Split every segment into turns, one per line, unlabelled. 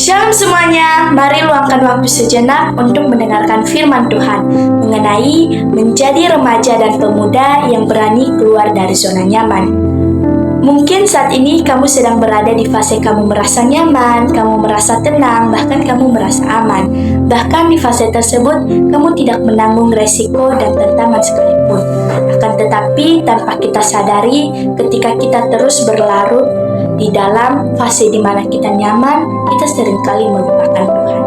Shalom semuanya, mari luangkan waktu sejenak untuk mendengarkan firman Tuhan mengenai menjadi remaja dan pemuda yang berani keluar dari zona nyaman. Mungkin saat ini kamu sedang berada di fase kamu merasa nyaman, kamu merasa tenang, bahkan kamu merasa aman. Bahkan di fase tersebut, kamu tidak menanggung resiko dan tantangan sekalipun. Akan tetapi, tanpa kita sadari, ketika kita terus berlarut di dalam fase di mana kita nyaman, kita seringkali melupakan Tuhan.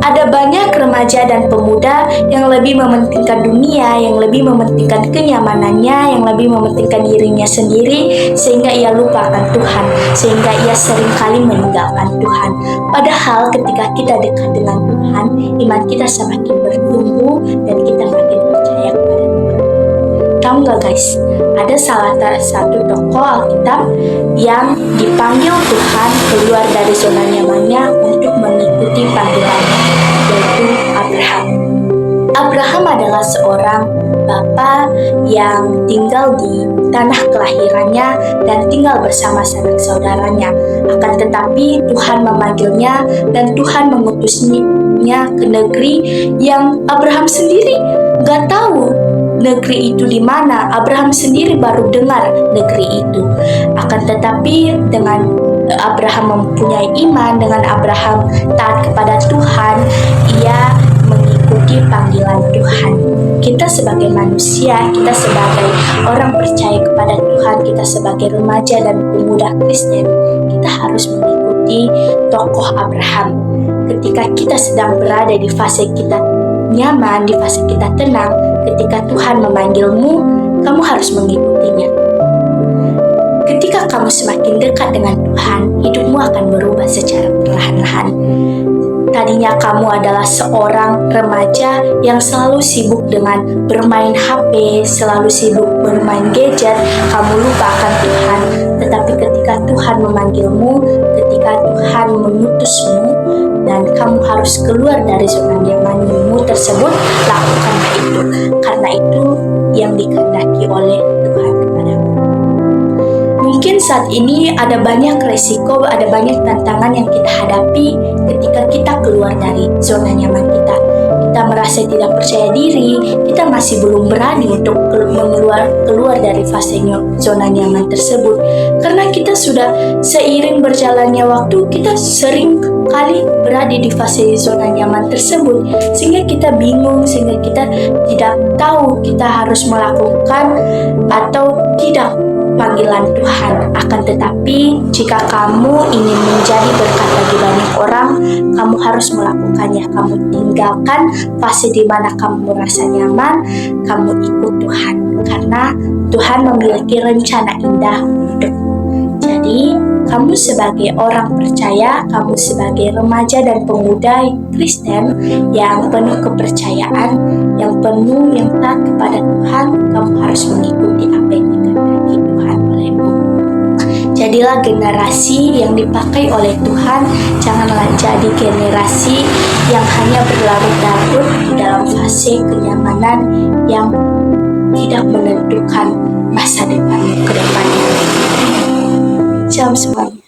Ada banyak remaja dan pemuda yang lebih mementingkan dunia, yang lebih mementingkan kenyamanannya, yang lebih mementingkan dirinya sendiri, sehingga ia lupakan Tuhan, sehingga ia seringkali meninggalkan Tuhan. Padahal ketika kita dekat dengan Tuhan, iman kita semakin bertumbuh dan kita makin percaya kepada Tuhan. Tahu nggak guys, ada salah satu tokoh Alkitab yang dipanggil Tuhan keluar dari zona nyamannya untuk mengikuti panggilannya, yaitu Abraham. Abraham adalah seorang bapa yang tinggal di tanah kelahirannya dan tinggal bersama sanak saudaranya. Akan tetapi Tuhan memanggilnya dan Tuhan mengutusnya ke negeri yang Abraham sendiri gak tahu negeri itu di mana. Abraham sendiri baru dengar negeri itu. Akan tetapi dengan Abraham mempunyai iman, dengan Abraham taat kepada Tuhan, ia mengikuti panggilan Tuhan. Kita sebagai manusia, kita sebagai orang percaya kepada Tuhan, kita sebagai remaja dan pemuda Kristen, kita harus mengikuti tokoh Abraham. Ketika kita sedang berada di fase kita nyaman, di fase kita tenang, ketika Tuhan memanggilmu, kamu harus mengikutinya. Ketika kamu semakin dekat dengan Tuhan, hidupmu akan berubah secara perlahan-lahan. Tadinya kamu adalah seorang remaja yang selalu sibuk dengan bermain HP, selalu sibuk bermain gadget, kamu lupakan Tuhan. Tetapi ketika Tuhan memanggilmu, ketika Tuhan mengutusmu, dan kamu harus keluar dari zona nyamanmu tersebut, lakukanlah itu. Karena itu yang dikehendaki oleh Tuhan kepadamu. Mungkin saat ini ada banyak resiko, ada banyak tantangan yang kita hadapi ketika kita keluar dari zona nyaman kita. Kita merasa tidak percaya diri, kita masih belum berani untuk keluar dari fase zona nyaman tersebut. Karena kita sudah seiring berjalannya waktu, kita sering kali berada di fase zona nyaman tersebut, sehingga kita bingung, sehingga kita tidak tahu kita harus melakukan atau tidak panggilan Tuhan. Akan tetapi jika kamu ingin menjadi berkat bagi banyak orang, kamu harus melakukannya. Kamu tinggalkan fase di mana kamu merasa nyaman, kamu ikut Tuhan, karena Tuhan memiliki rencana indah untukmu. Jadi kamu sebagai orang percaya, kamu sebagai remaja dan pemuda Kristen yang penuh kepercayaan, yang taat kepada Tuhan, kamu harus mengikuti apa yang dikehendaki Tuhan olehmu. Jadilah generasi yang dipakai oleh Tuhan, janganlah jadi generasi yang hanya berlarut-larut di dalam fase kenyamanan yang tidak menentukan masa depanmu ke depannya. Shalom semuanya.